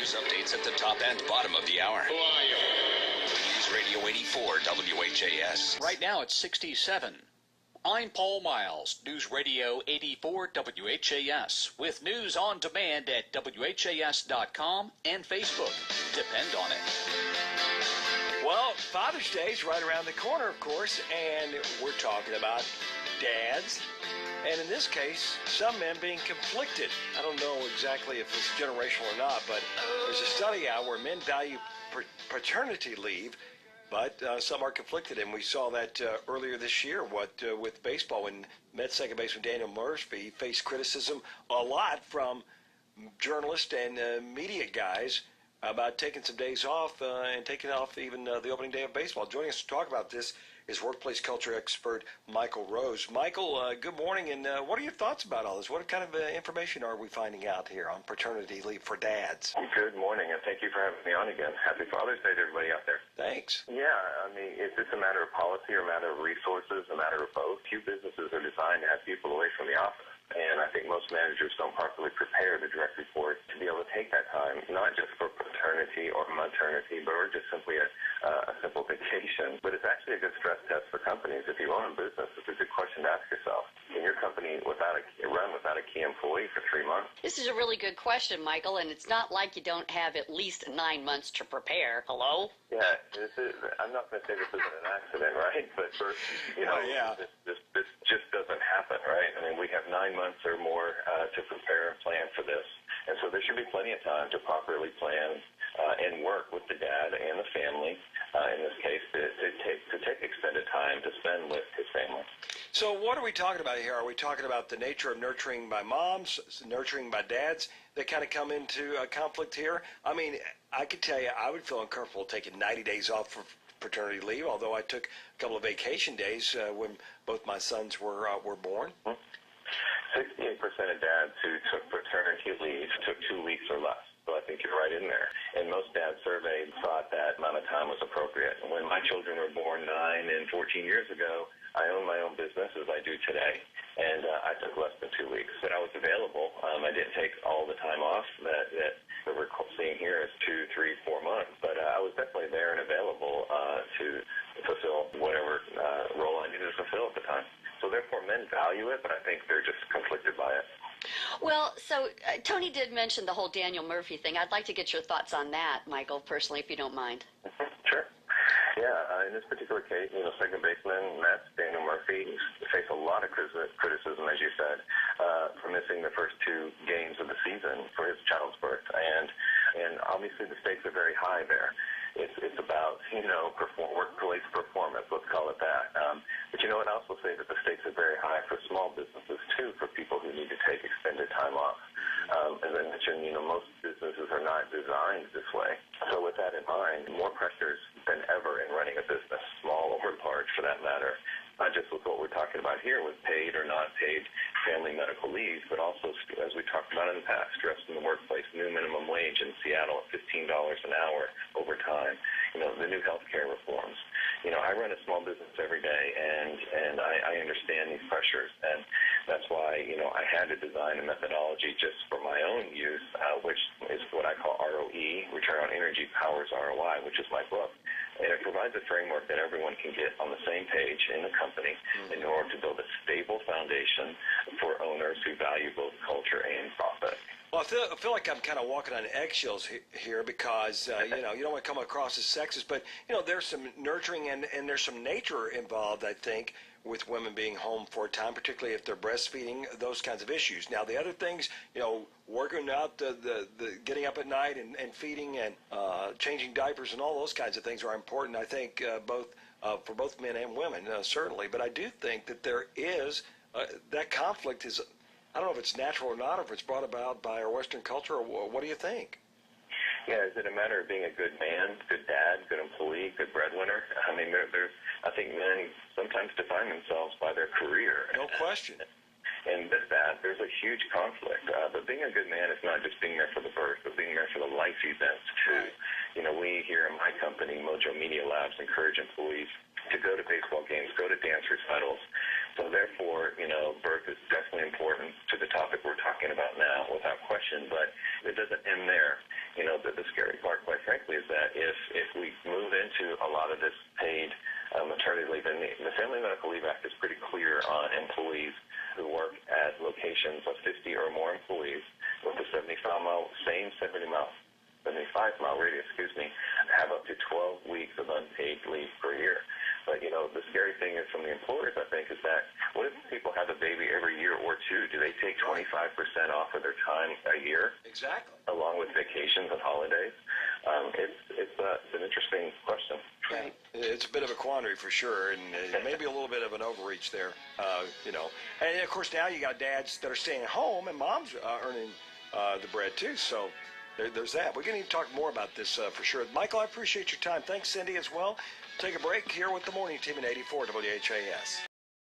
News updates at the top and bottom of the hour. Who are you? News Radio 84 WHAS. Right now it's 67. I'm Paul Miles, News Radio 84 WHAS, with news on demand at WHAS.com and Facebook. Depend on it. Well, Father's Day is right around the corner, of course, and we're talking about dads. And in this case, some men being conflicted. I don't know exactly if it's generational or not, but there's a study out where men value paternity leave, but some are conflicted. And we saw that earlier this year with baseball when Mets second baseman Daniel Murphy faced criticism a lot from journalists and media guys about taking some days off and taking off even the opening day of baseball. Joining us to talk about this is workplace culture expert Michael Rose. Michael, good morning, and what are your thoughts about all this? What kind of information are we finding out here on paternity leave for dads? Good morning, and thank you for having me on again. Happy Father's Day to everybody out there. Thanks. Yeah, I mean, is this a matter of policy or a matter of resources, a matter of both? Few businesses are designed to have people away from the office. And I think most managers don't properly prepare the direct report to be able to take that time, not just for paternity or maternity, or just simply a simple vacation. But it's actually a good stress test for companies. If you own a business, it's a good question to ask yourself. Can your company run without a key employee for 3 months? This is a really good question, Michael, and it's not like you don't have at least 9 months to prepare. Hello? Yeah, I'm not going to say this isn't an accident, right? But first, this just doesn't happen, right? I mean, we have 9 months or more to prepare and plan for this. And so there should be plenty of time to properly plan and work with the dad and the family, in this case, to take extended time to spend with his family. So what are we talking about here? Are we talking about the nature of nurturing by moms, nurturing by dads that kind of come into conflict here? I mean, I could tell you I would feel uncomfortable taking 90 days off for paternity leave, although I took a couple of vacation days when both my sons were born. 68% of dads who took paternity leave took 2 weeks or less. So I think you're right in there. And most dads surveyed thought that amount of time was appropriate. When my children were born 9 and 14 years ago, I own my own business as I do today, and I took less than 2 weeks. But I was available. I didn't take all the time off that we're seeing here is 2, 3, 4 months. But I was definitely there and available to fulfill whatever role I needed to fulfill at the time. So therefore, men value it, but I think they're just conflicted by it. Well, so Tony did mention the whole Daniel Murphy thing. I'd like to get your thoughts on that, Michael, personally, if you don't mind. Sure. Yeah, in this particular case, second baseman Daniel Murphy faced a lot of criticism, as you said, for missing the first 2 games of the season for his child's birth, and obviously the stakes are very high there. It's about workplace performance, let's call it that. But I'd also say that the stakes are very high for small businesses too, for people who need to take extended time off. As I mentioned, most businesses are not designed this way. So with that in mind, more pressures than ever in running a business, small or large for that matter. Not just with what we're talking about here with paid or not paid family medical leave, but also, as we talked about in the past, stress in the workplace, new minimum wage in Seattle at $15 an hour overtime, the new health care reforms. I run a small business every day, and I understand these pressures, and that's why, I had to design a methodology just for my own use, which is what I call ROE, Return on Energy Powers ROI, which is my book. And it provides a framework that everyone can get on the same page in the company in order to build a stable foundation for owners who value both culture and profit. Well, I feel like I'm kind of walking on eggshells here because, you don't want to come across as sexist, but, there's some nurturing and there's some nature involved, I think, with women being home for a time, particularly if they're breastfeeding, those kinds of issues. Now, the other things, working out, the getting up at night and feeding and changing diapers and all those kinds of things are important, I think, for both men and women, certainly. But I do think that there is, that conflict is, I don't know if it's natural or not, or if it's brought about by our Western culture, or what do you think? Yeah, is it a matter of being a good man, good dad, good employee, good breadwinner? I mean, I think men sometimes define themselves by their career. No question. And with that, there's a huge conflict. But being a good man is not just being there for the birth, but being there for the life events, too. We here in my company, Mojo Media Labs, encourage employees to go to baseball games, go to dance recitals, So therefore, birth is definitely important to the topic we're talking about now, without question, but it doesn't end there. The scary part, quite frankly, is that if we move into a lot of this paid maternity leave, and the Family Medical Leave Act is pretty clear on employees who work at locations of 50 or more employees with a 75-mile radius, have up to 12 weeks of unpaid leave per year. But, the scary thing is from the employers, I think, is that what if people have a baby every year or two? Do they take 25% off of their time a year? Exactly. Along with vacations and holidays? It's an interesting question. Right. It's a bit of a quandary for sure, and maybe a little bit of an overreach there, And, of course, now you got dads that are staying at home, and moms earning the bread, too, so there's that. We're going to need to talk more about this for sure. Michael, I appreciate your time. Thanks, Cindy, as well. Take a break here with the morning team at 84 WHAS.